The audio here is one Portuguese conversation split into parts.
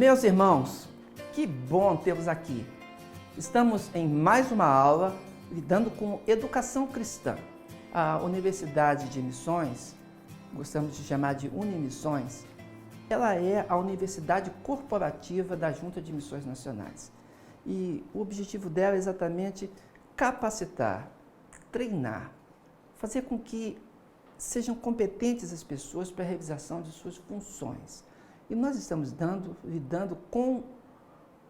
Meus irmãos, que bom tê-los aqui. Estamos em mais uma aula lidando com educação cristã. A Universidade de Missões, gostamos de chamar de Unimissões, ela é a universidade corporativa da Junta de Missões Nacionais. E o objetivo dela é exatamente capacitar, treinar, fazer com que sejam competentes as pessoas para a realização de suas funções. E nós estamos lidando com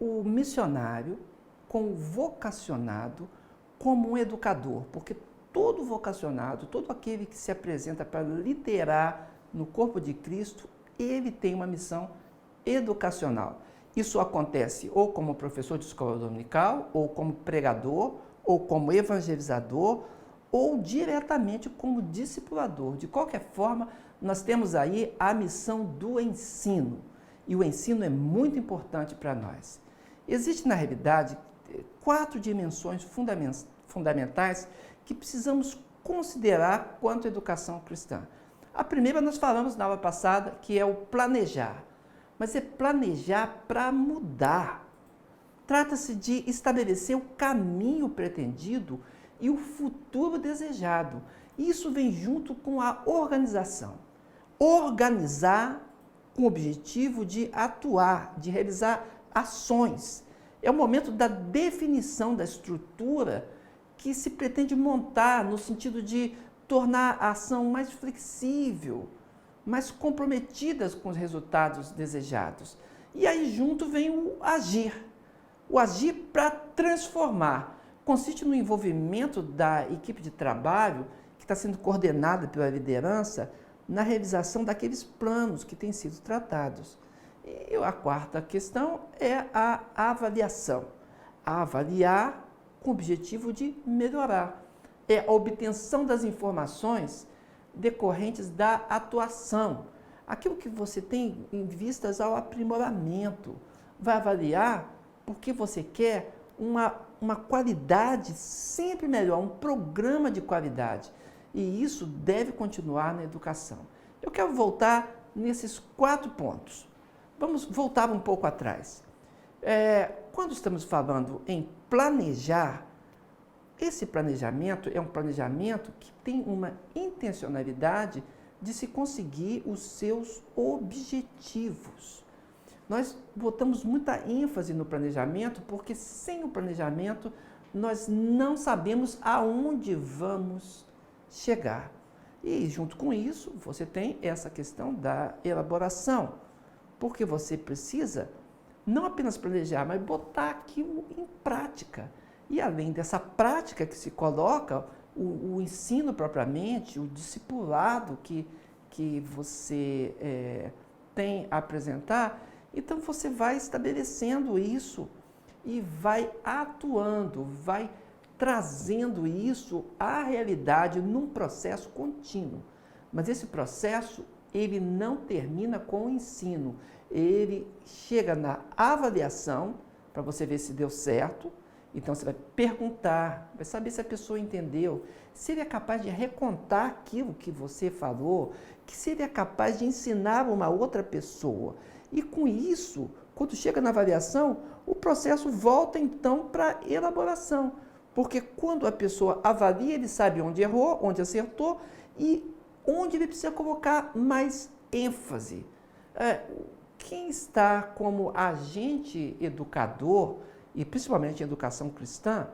o missionário, com o vocacionado, como um educador, porque todo vocacionado, todo aquele que se apresenta para liderar no corpo de Cristo, ele tem uma missão educacional. Isso acontece ou como professor de escola dominical, ou como pregador, ou como evangelizador, ou diretamente como discipulador. De qualquer forma, nós temos aí a missão do ensino. E o ensino é muito importante para nós. Existem, na realidade, 4 dimensões fundamentais que precisamos considerar quanto à educação cristã. A primeira nós falamos na aula passada, que é o planejar. Mas é planejar para mudar. Trata-se de estabelecer o caminho pretendido e o futuro desejado. Isso vem junto com a organização. Organizar com o objetivo de atuar, de realizar ações. É o momento da definição da estrutura que se pretende montar no sentido de tornar a ação mais flexível, mais comprometida com os resultados desejados. E aí junto vem o agir. O agir para transformar. Consiste no envolvimento da equipe de trabalho, que está sendo coordenada pela liderança, na realização daqueles planos que têm sido tratados. E a quarta questão é a avaliação. A avaliar com o objetivo de melhorar. É a obtenção das informações decorrentes da atuação. Aquilo que você tem em vistas ao aprimoramento. Vai avaliar porque você quer uma qualidade sempre melhor, um programa de qualidade. E isso deve continuar na educação. Eu quero voltar nesses 4 pontos. Vamos voltar um pouco atrás. Quando estamos falando em planejar, esse planejamento é um planejamento que tem uma intencionalidade de se conseguir os seus objetivos. Nós botamos muita ênfase no planejamento porque sem o planejamento nós não sabemos aonde vamos chegar. E junto com isso, você tem essa questão da elaboração, porque você precisa não apenas planejar, mas botar aquilo em prática. E além dessa prática que se coloca, o ensino propriamente, o discipulado que você tem a apresentar, então você vai estabelecendo isso e vai atuando, vai trazendo isso à realidade num processo contínuo. Mas esse processo, ele não termina com o ensino. Ele chega na avaliação, para você ver se deu certo. Então você vai perguntar, vai saber se a pessoa entendeu, se ele é capaz de recontar aquilo que você falou, que se ele é capaz de ensinar uma outra pessoa. E com isso, quando chega na avaliação, o processo volta então para a elaboração. Porque quando a pessoa avalia, ele sabe onde errou, onde acertou e onde ele precisa colocar mais ênfase. Quem está como agente educador, e principalmente em educação cristã,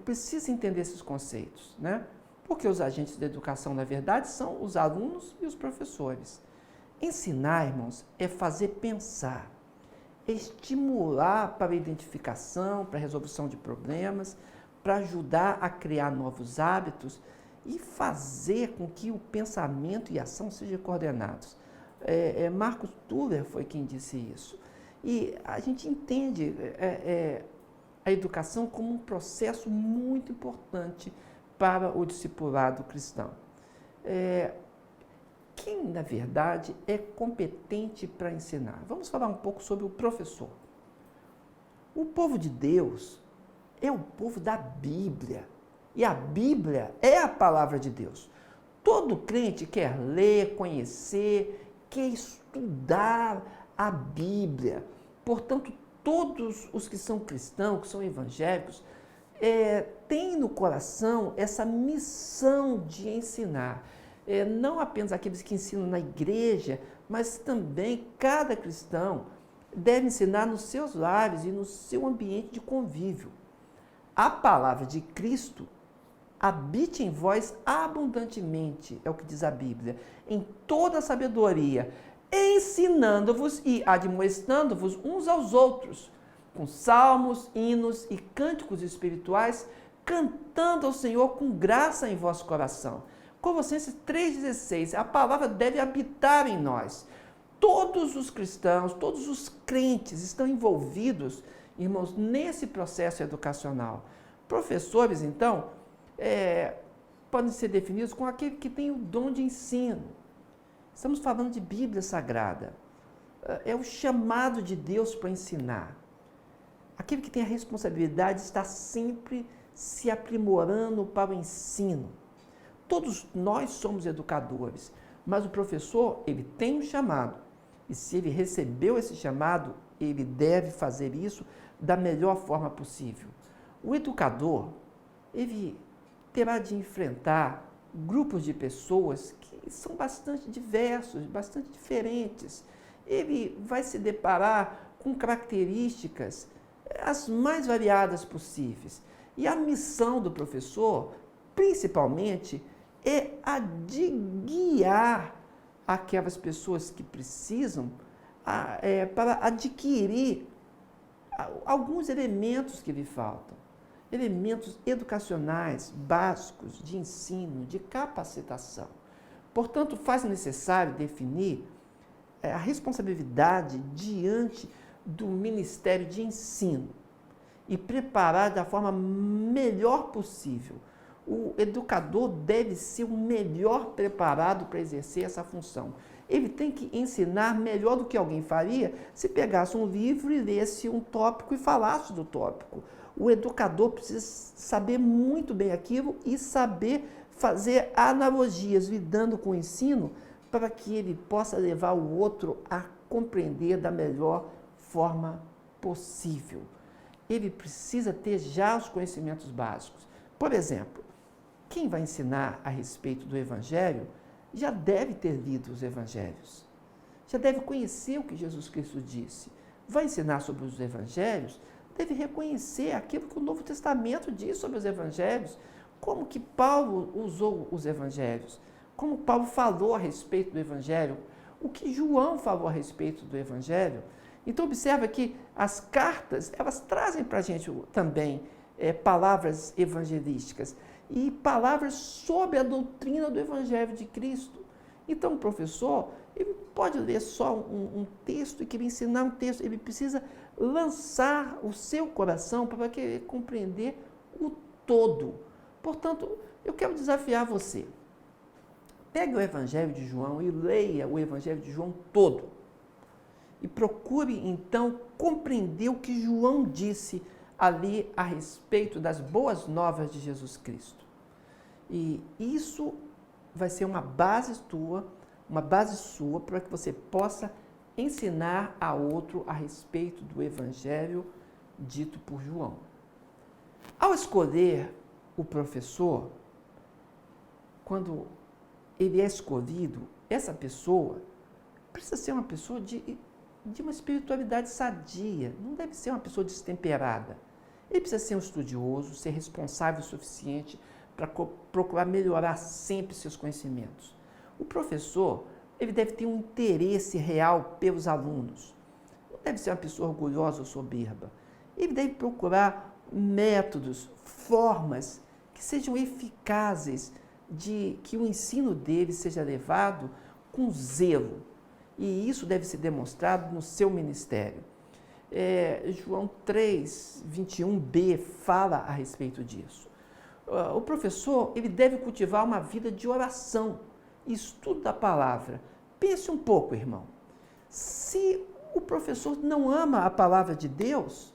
precisa entender esses conceitos, né? Porque os agentes da educação, na verdade, são os alunos e os professores. Ensinar, irmãos, é fazer pensar. Estimular para a identificação, para a resolução de problemas, para ajudar a criar novos hábitos e fazer com que o pensamento e a ação sejam coordenados. Marcos Tuller foi quem disse isso. E a gente entende a educação como um processo muito importante para o discipulado cristão. Quem, na verdade, é competente para ensinar? Vamos falar um pouco sobre o professor. O povo de Deus é o povo da Bíblia. E a Bíblia é a palavra de Deus. Todo crente quer ler, conhecer, quer estudar a Bíblia. Portanto, todos os que são cristãos, que são evangélicos, têm no coração essa missão de ensinar. Não apenas aqueles que ensinam na igreja, mas também cada cristão deve ensinar nos seus lares e no seu ambiente de convívio. A palavra de Cristo habite em vós abundantemente, é o que diz a Bíblia, em toda a sabedoria, ensinando-vos e admoestando-vos uns aos outros, com salmos, hinos e cânticos espirituais, cantando ao Senhor com graça em vosso coração. Colossenses 3,16, a palavra deve habitar em nós. Todos os cristãos, todos os crentes estão envolvidos, irmãos, nesse processo educacional. Professores, então, podem ser definidos como aquele que tem o dom de ensino. Estamos falando de Bíblia Sagrada. É o chamado de Deus para ensinar. Aquele que tem a responsabilidade de estar sempre se aprimorando para o ensino. Todos nós somos educadores, mas o professor, ele tem um chamado. E se ele recebeu esse chamado, ele deve fazer isso da melhor forma possível. O educador, ele terá de enfrentar grupos de pessoas que são bastante diversos, bastante diferentes. Ele vai se deparar com características as mais variadas possíveis. E a missão do professor, principalmente, é a de guiar aquelas pessoas que precisam para adquirir alguns elementos que lhe faltam. Elementos educacionais, básicos, de ensino, de capacitação. Portanto, faz necessário definir a responsabilidade diante do Ministério de Ensino e preparar da forma melhor possível. O educador deve ser o melhor preparado para exercer essa função. Ele tem que ensinar melhor do que alguém faria se pegasse um livro e lesse um tópico e falasse do tópico. O educador precisa saber muito bem aquilo e saber fazer analogias lidando com o ensino para que ele possa levar o outro a compreender da melhor forma possível. Ele precisa ter já os conhecimentos básicos. Por exemplo, quem vai ensinar a respeito do Evangelho já deve ter lido os Evangelhos, já deve conhecer o que Jesus Cristo disse. Vai ensinar sobre os Evangelhos, deve reconhecer aquilo que o Novo Testamento diz sobre os Evangelhos, como que Paulo usou os Evangelhos, como Paulo falou a respeito do Evangelho, o que João falou a respeito do Evangelho. Então, observa que as cartas, elas trazem para a gente também palavras evangelísticas e palavras sobre a doutrina do Evangelho de Cristo. Então, o professor, ele pode ler só um texto e querer ensinar um texto, ele precisa lançar o seu coração para querer compreender o todo. Portanto, eu quero desafiar você. Pegue o Evangelho de João e leia o Evangelho de João todo. E procure, então, compreender o que João disse ali a respeito das boas novas de Jesus Cristo. E isso vai ser uma base sua para que você possa ensinar a outro a respeito do Evangelho dito por João. Ao escolher o professor, quando ele é escolhido, essa pessoa precisa ser uma pessoa de uma espiritualidade sadia, não deve ser uma pessoa destemperada. Ele precisa ser um estudioso, ser responsável o suficiente para procurar melhorar sempre seus conhecimentos. O professor, ele deve ter um interesse real pelos alunos. Não deve ser uma pessoa orgulhosa ou soberba. Ele deve procurar métodos, formas que sejam eficazes de que o ensino dele seja levado com zelo. E isso deve ser demonstrado no seu ministério. João 3, 21b fala a respeito disso. O professor, ele deve cultivar uma vida de oração, estudo da palavra. Pense um pouco, irmão. Se o professor não ama a palavra de Deus,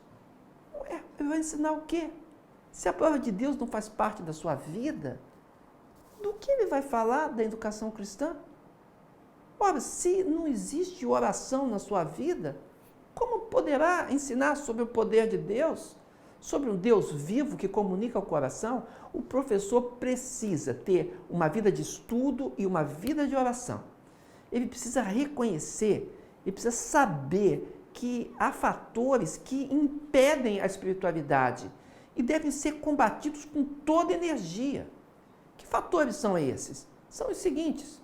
ele vai ensinar o quê? Se a palavra de Deus não faz parte da sua vida, do que ele vai falar da educação cristã? Ora, se não existe oração na sua vida, como poderá ensinar sobre o poder de Deus? Sobre um Deus vivo que comunica o coração? O professor precisa ter uma vida de estudo e uma vida de oração. Ele precisa reconhecer, ele precisa saber que há fatores que impedem a espiritualidade e devem ser combatidos com toda energia. Que fatores são esses? São os seguintes: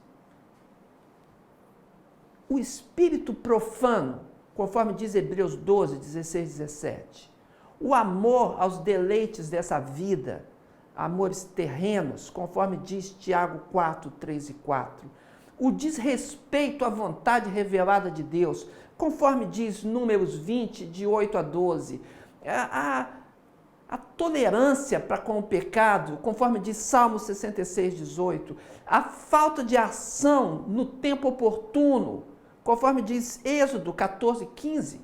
o espírito profano, conforme diz Hebreus 12, 16, 17. O amor aos deleites dessa vida, amores terrenos, conforme diz Tiago 4, 3 e 4. O desrespeito à vontade revelada de Deus, conforme diz Números 20, de 8 a 12. A tolerância para com o pecado, conforme diz Salmo 66, 18. A falta de ação no tempo oportuno, conforme diz Êxodo 14, 15.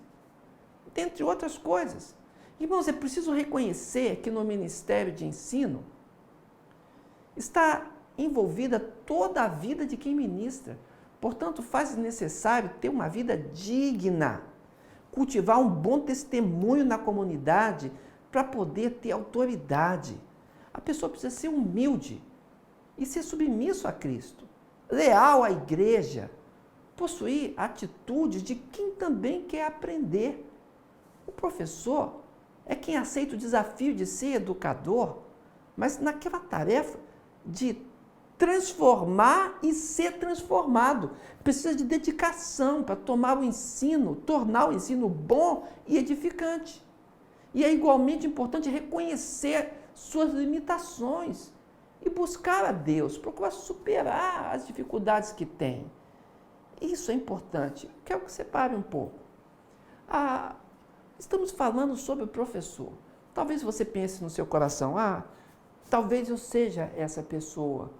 Dentre outras coisas. Irmãos, é preciso reconhecer que no ministério de ensino está envolvida toda a vida de quem ministra. Portanto, faz necessário ter uma vida digna, cultivar um bom testemunho na comunidade para poder ter autoridade. A pessoa precisa ser humilde e ser submisso a Cristo, leal à igreja, possuir atitudes de quem também quer aprender. O professor é quem aceita o desafio de ser educador, mas naquela tarefa de transformar e ser transformado. Precisa de dedicação para tomar o ensino, tornar o ensino bom e edificante. E é igualmente importante reconhecer suas limitações e buscar a Deus, procurar superar as dificuldades que tem. Isso é importante. Quero que você pare um pouco. Estamos falando sobre o professor. Talvez você pense no seu coração, talvez eu seja essa pessoa.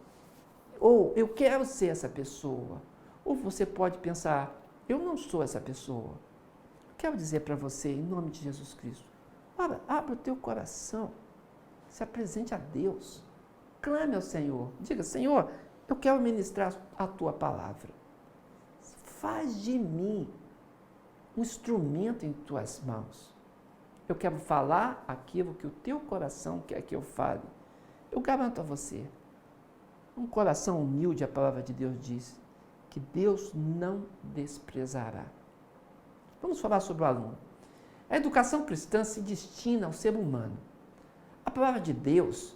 Ou eu quero ser essa pessoa. Ou você pode pensar, eu não sou essa pessoa. Quero dizer para você, em nome de Jesus Cristo, abra o teu coração, se apresente a Deus, clame ao Senhor, diga, Senhor, eu quero ministrar a tua palavra. Faz de mim um instrumento em tuas mãos. Eu quero falar aquilo que o teu coração quer que eu fale. Eu garanto a você, um coração humilde, a palavra de Deus diz, que Deus não desprezará. Vamos falar sobre o aluno. A educação cristã se destina ao ser humano. A palavra de Deus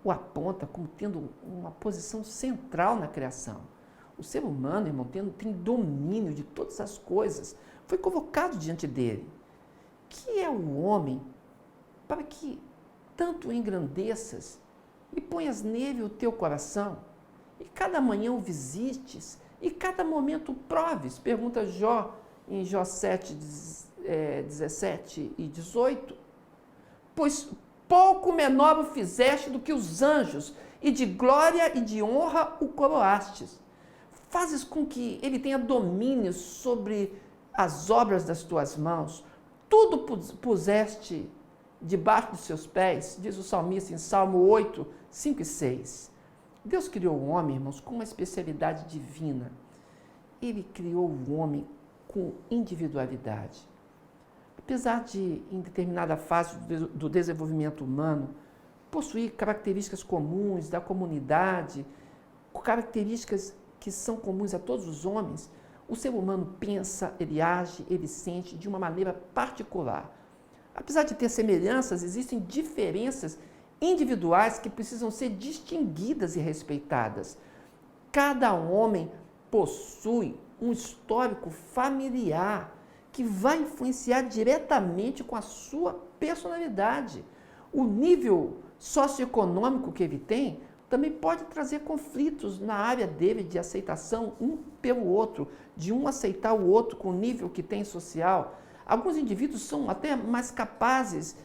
o aponta como tendo uma posição central na criação. O ser humano, irmão, tem domínio de todas as coisas. Foi colocado diante dele. Que é o homem para que tanto o engrandeças e ponhas nele o teu coração, e cada manhã o visites, e cada momento o proves, pergunta Jó, em Jó 7, 17 e 18, pois pouco menor o fizeste do que os anjos, e de glória e de honra o coroastes. Fazes com que ele tenha domínio sobre as obras das tuas mãos, tudo puseste debaixo dos seus pés, diz o salmista em Salmo 8, 5 e 6. Deus criou o homem, irmãos, com uma especialidade divina. Ele criou o homem com individualidade. Apesar de, em determinada fase do desenvolvimento humano, possuir características comuns da comunidade, características que são comuns a todos os homens, o ser humano pensa, ele age, ele sente de uma maneira particular. Apesar de ter semelhanças, existem diferenças individuais que precisam ser distinguidas e respeitadas. Cada homem possui um histórico familiar que vai influenciar diretamente com a sua personalidade. O nível socioeconômico que ele tem também pode trazer conflitos na área dele de aceitação um pelo outro, de um aceitar o outro com o nível que tem social. Alguns indivíduos são até mais capazes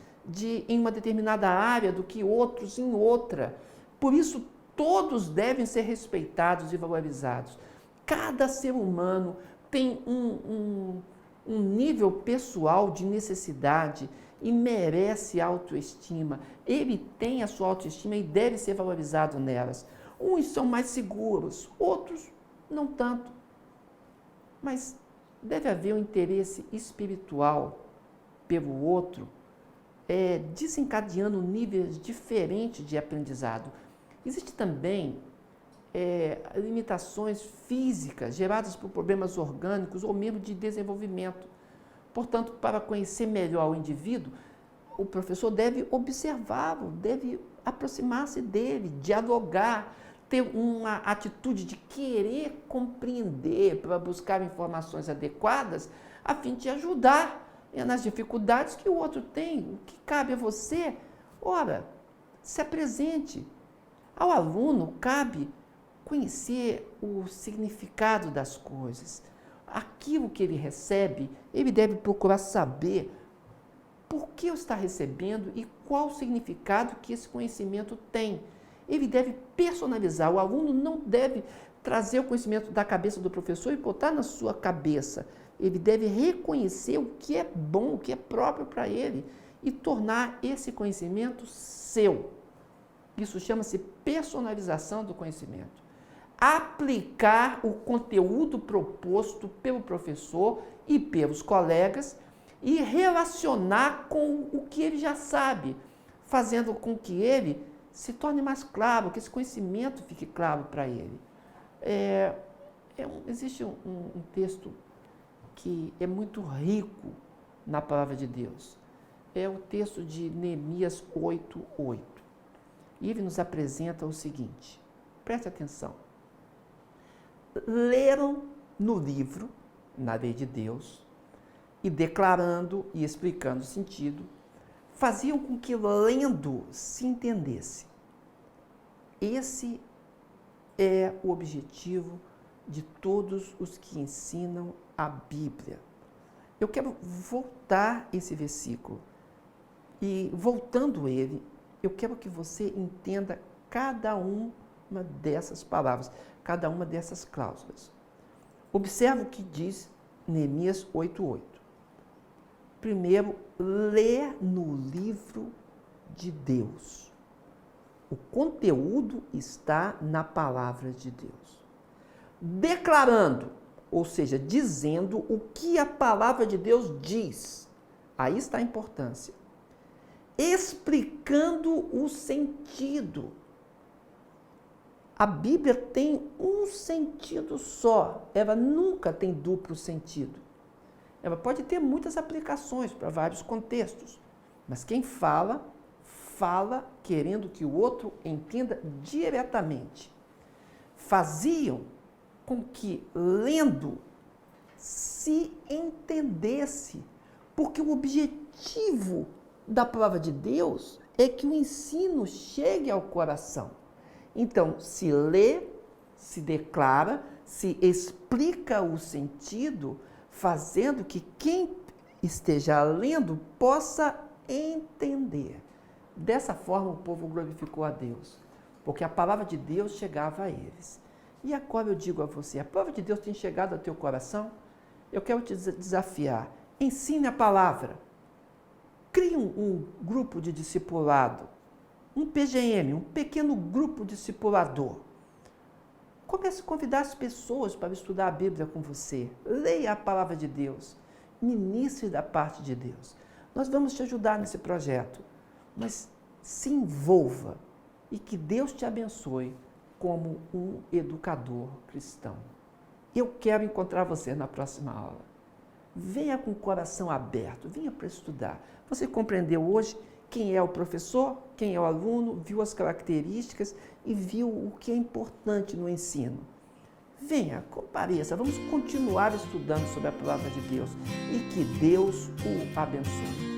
em uma determinada área do que outros em outra. Por isso, todos devem ser respeitados e valorizados. Cada ser humano tem um nível pessoal de necessidade e merece autoestima. Ele tem a sua autoestima e deve ser valorizado nelas. Uns são mais seguros, outros não tanto. mas deve haver um interesse espiritual pelo outro, desencadeando níveis diferentes de aprendizado. Existem também limitações físicas geradas por problemas orgânicos ou mesmo de desenvolvimento. Portanto, para conhecer melhor o indivíduo, o professor deve observá-lo, deve aproximar-se dele, dialogar, ter uma atitude de querer compreender para buscar informações adequadas, a fim de ajudar nas dificuldades que o outro tem. O que cabe a você? Ora, se apresente. Ao aluno cabe conhecer o significado das coisas. Aquilo que ele recebe, ele deve procurar saber por que está recebendo e qual o significado que esse conhecimento tem. Ele deve personalizar. O aluno não deve trazer o conhecimento da cabeça do professor e botar na sua cabeça. Ele deve reconhecer o que é bom, o que é próprio para ele e tornar esse conhecimento seu. Isso chama-se personalização do conhecimento. Aplicar o conteúdo proposto pelo professor e pelos colegas e relacionar com o que ele já sabe, fazendo com que ele se torne mais claro, que esse conhecimento fique claro para ele. Existe um texto que é muito rico na palavra de Deus. É o texto de Neemias 8:8. E ele nos apresenta o seguinte, preste atenção. Leram no livro, na lei de Deus, e declarando e explicando o sentido, faziam com que lendo se entendesse. Esse é o objetivo de todos os que ensinam a Bíblia. Eu quero voltar esse versículo e, voltando ele, eu quero que você entenda cada uma dessas palavras, cada uma dessas cláusulas. Observe o que diz Neemias 8:8. Primeiro, ler no livro de Deus. O conteúdo está na palavra de Deus. Declarando, ou seja, dizendo o que a palavra de Deus diz. Aí está a importância. Explicando o sentido. A Bíblia tem um sentido só, ela nunca tem duplo sentido. Ela pode ter muitas aplicações para vários contextos, mas quem fala, fala querendo que o outro entenda diretamente. Faziam com que, lendo, se entendesse, porque o objetivo da palavra de Deus é que o ensino chegue ao coração. Então, se lê, se declara, se explica o sentido, fazendo que quem esteja lendo possa entender. Dessa forma, o povo glorificou a Deus, porque a palavra de Deus chegava a eles. E agora eu digo a você, a palavra de Deus tem chegado ao teu coração? Eu quero te desafiar. Ensine a palavra. Crie um grupo de discipulado, um PGM, um pequeno grupo discipulador. Comece a convidar as pessoas para estudar a Bíblia com você. Leia a palavra de Deus. Ministre da parte de Deus. Nós vamos te ajudar nesse projeto. Mas se envolva e que Deus te abençoe como um educador cristão. Eu quero encontrar você na próxima aula. Venha com o coração aberto, venha para estudar. Você compreendeu hoje quem é o professor, quem é o aluno, viu as características e viu o que é importante no ensino. Venha, compareça, vamos continuar estudando sobre a palavra de Deus e que Deus o abençoe.